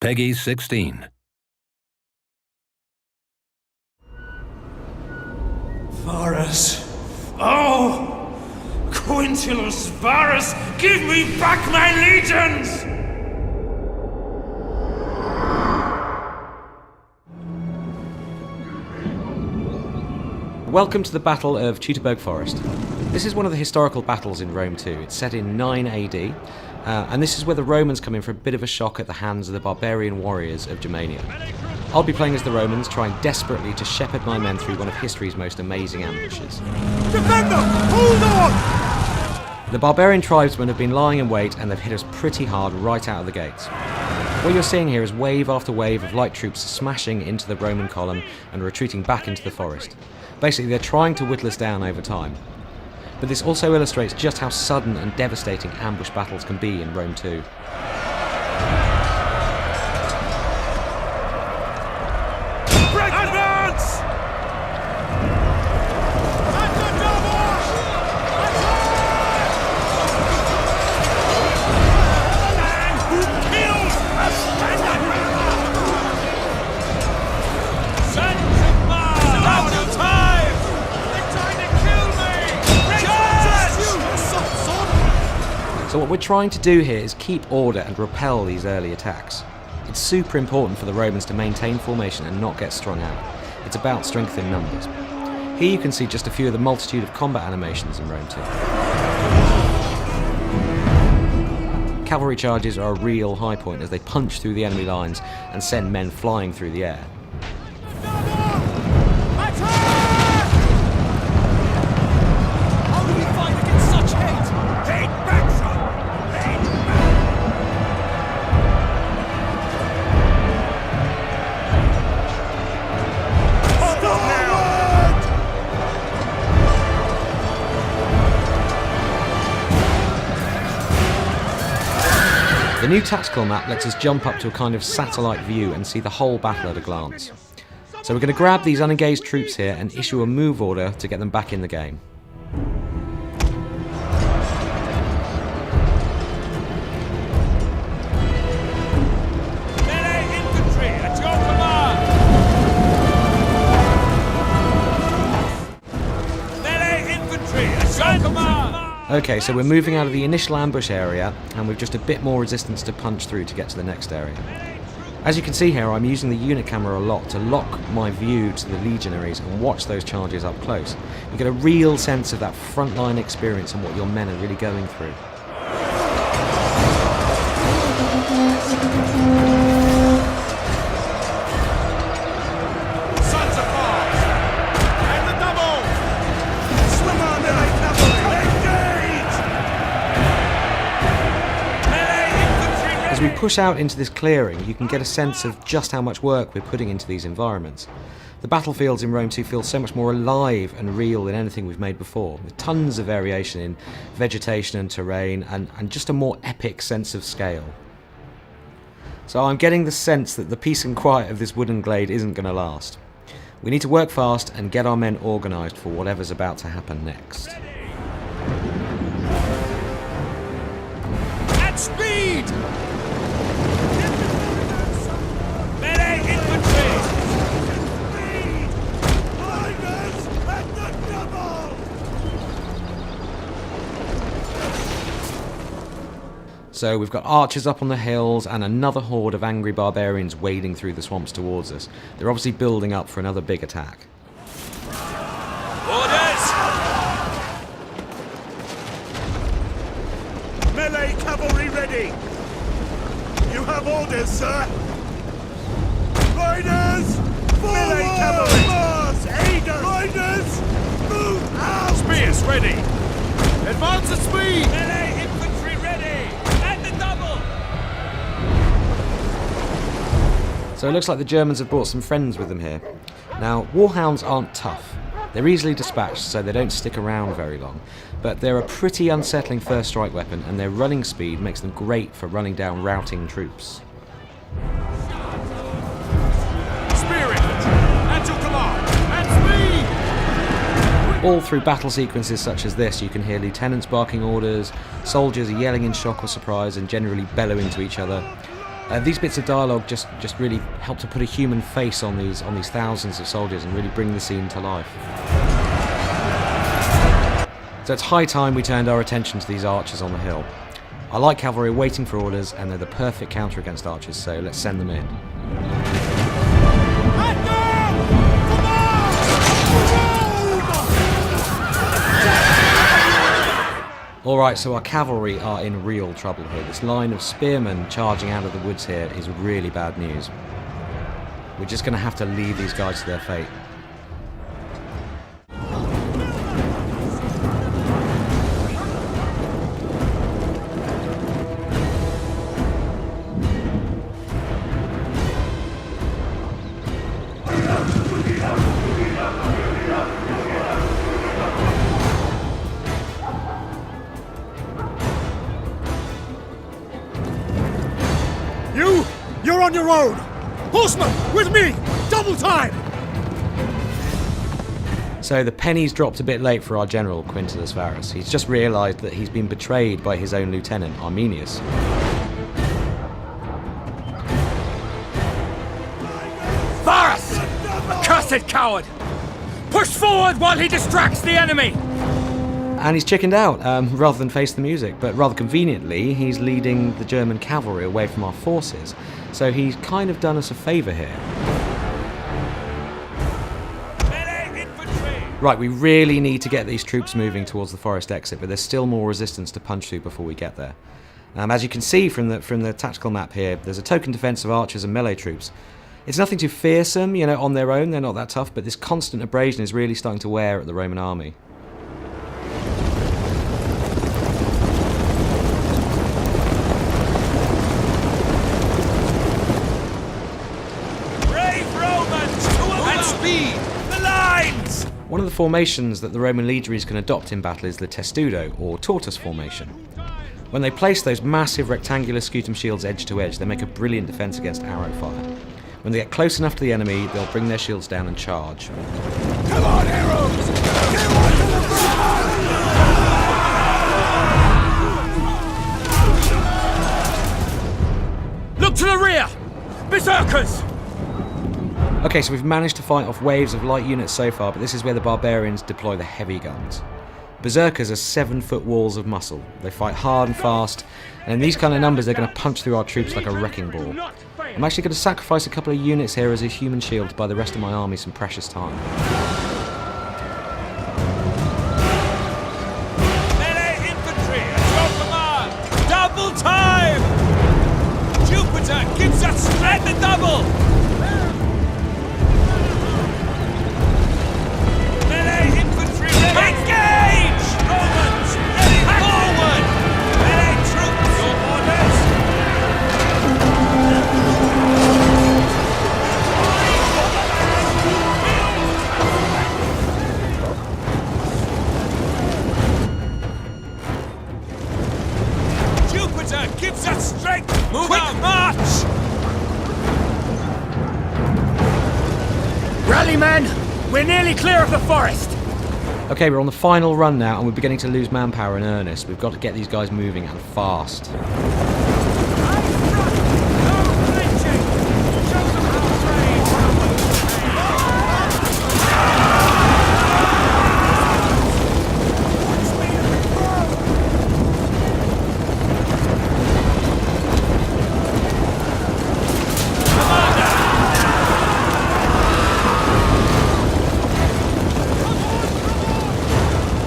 Peggy 16. Varus! Oh! Quintulus Varus, give me back my legions! Welcome to the Battle of Teutoburg Forest. This is one of the historical battles in Rome too. It's set in 9 AD, and this is where the Romans come in for a bit of a shock at the hands of the barbarian warriors of Germania. I'll be playing as the Romans, trying desperately to shepherd my men through one of history's most amazing ambushes. Defend them! Hold on! The barbarian tribesmen have been lying in wait and they've hit us pretty hard right out of the gates. What you're seeing here is wave after wave of light troops smashing into the Roman column and retreating back into the forest. Basically, they're trying to whittle us down over time. But this also illustrates just how sudden and devastating ambush battles can be in Rome too. Advance! So what we're trying to do here is keep order and repel these early attacks. It's super important for the Romans to maintain formation and not get strung out. It's about strength in numbers. Here you can see just a few of the multitude of combat animations in Rome too. Cavalry charges are a real high point as they punch through the enemy lines and send men flying through the air. The new tactical map lets us jump up to a kind of satellite view and see the whole battle at a glance. So we're going to grab these unengaged troops here and issue a move order to get them back in the game. Melee infantry at your command! Melee infantry at your command! Okay, so we're moving out of the initial ambush area and we've just a bit more resistance to punch through to get to the next area. As you can see here, I'm using the unit camera a lot to lock my view to the legionaries and watch those charges up close. You get a real sense of that frontline experience and what your men are really going through. As we push out into this clearing, you can get a sense of just how much work we're putting into these environments. The battlefields in Rome 2 feel so much more alive and real than anything we've made before, with tons of variation in vegetation and terrain, and just a more epic sense of scale. So I'm getting the sense that the peace and quiet of this wooden glade isn't going to last. We need to work fast and get our men organised for whatever's about to happen next. At speed! Melee infantry! Speed! Riders at the double! So we've got archers up on the hills and another horde of angry barbarians wading through the swamps towards us. They're obviously building up for another big attack. Orders! Melee cavalry ready! You have orders, sir! Riders! Melee cavalry! Mars! Aiders! Riders! Move out! Spears ready! Advance at speed! Melee infantry ready! At the double! So it looks like the Germans have brought some friends with them here. Now, warhounds aren't tough. They're easily dispatched, so they don't stick around very long. But they're a pretty unsettling first strike weapon, and their running speed makes them great for running down routing troops. Spear infantry! At your command! At speed! All through battle sequences such as this, you can hear lieutenants barking orders, soldiers are yelling in shock or surprise and generally bellowing to each other. These bits of dialogue just really help to put a human face on these thousands of soldiers and really bring the scene to life. So it's high time we turned our attention to these archers on the hill. I like cavalry waiting for orders, and they're the perfect counter against archers, so let's send them in. Alright, so our cavalry are in real trouble here. This line of spearmen charging out of the woods here is really bad news. We're just going to have to leave these guys to their fate. You're on your own! Horsemen, with me! Double time! So the penny's dropped a bit late for our general, Quintus Varus. He's just realised that he's been betrayed by his own lieutenant, Arminius. Varus! Accursed coward! Push forward while he distracts the enemy! And he's chickened out, rather than face the music, but rather conveniently, he's leading the German cavalry away from our forces. So he's kind of done us a favour here. Right, we really need to get these troops moving towards the forest exit, but there's still more resistance to punch through before we get there. As you can see from the tactical map here, there's a token defence of archers and melee troops. It's nothing too fearsome, you know, on their own, they're not that tough, but this constant abrasion is really starting to wear at the Roman army. One of the formations that the Roman legionaries can adopt in battle is the testudo, or tortoise formation. When they place those massive rectangular scutum shields edge to edge, they make a brilliant defence against arrow fire. When they get close enough to the enemy, they'll bring their shields down and charge. Come on, arrows! Get one to the front! Look to the rear! Berserkers! Okay, so we've managed to fight off waves of light units so far, but this is where the barbarians deploy the heavy guns. Berserkers are 7-foot walls of muscle. They fight hard and fast, and in these kind of numbers they're going to punch through our troops like a wrecking ball. I'm actually going to sacrifice a couple of units here as a human shield to buy the rest of my army some precious time. Melee infantry at your command! Double time! Jupiter gives us strength and double! Engage! Romans, ready forward! Melee troops, your orders! Jupiter gives us strength! Move Quick out. March! Rally, men! We're nearly clear of the forest! Okay, we're on the final run now, and we're beginning to lose manpower in earnest. We've got to get these guys moving, and fast.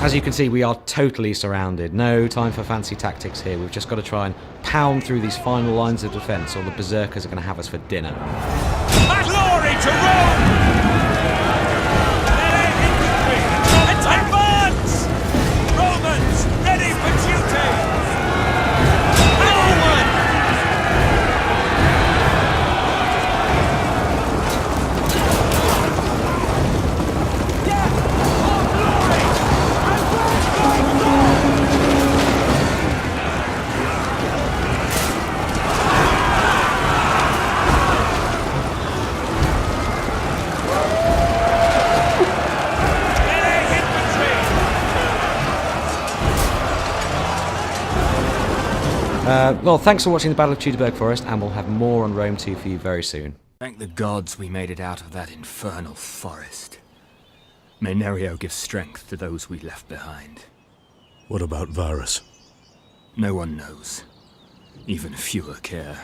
As you can see, we are totally surrounded. No time for fancy tactics here. We've just got to try and pound through these final lines of defence, or the berserkers are going to have us for dinner. Glory to Rome! Melee infantry! Advance! Romans, ready for duty! Forward! Well, thanks for watching the Battle of Teutoburg Forest, and we'll have more on Rome 2 for you very soon. Thank the gods we made it out of that infernal forest. May Nerio give strength to those we left behind. What about Varus? No one knows. Even fewer care.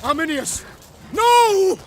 Arminius! No!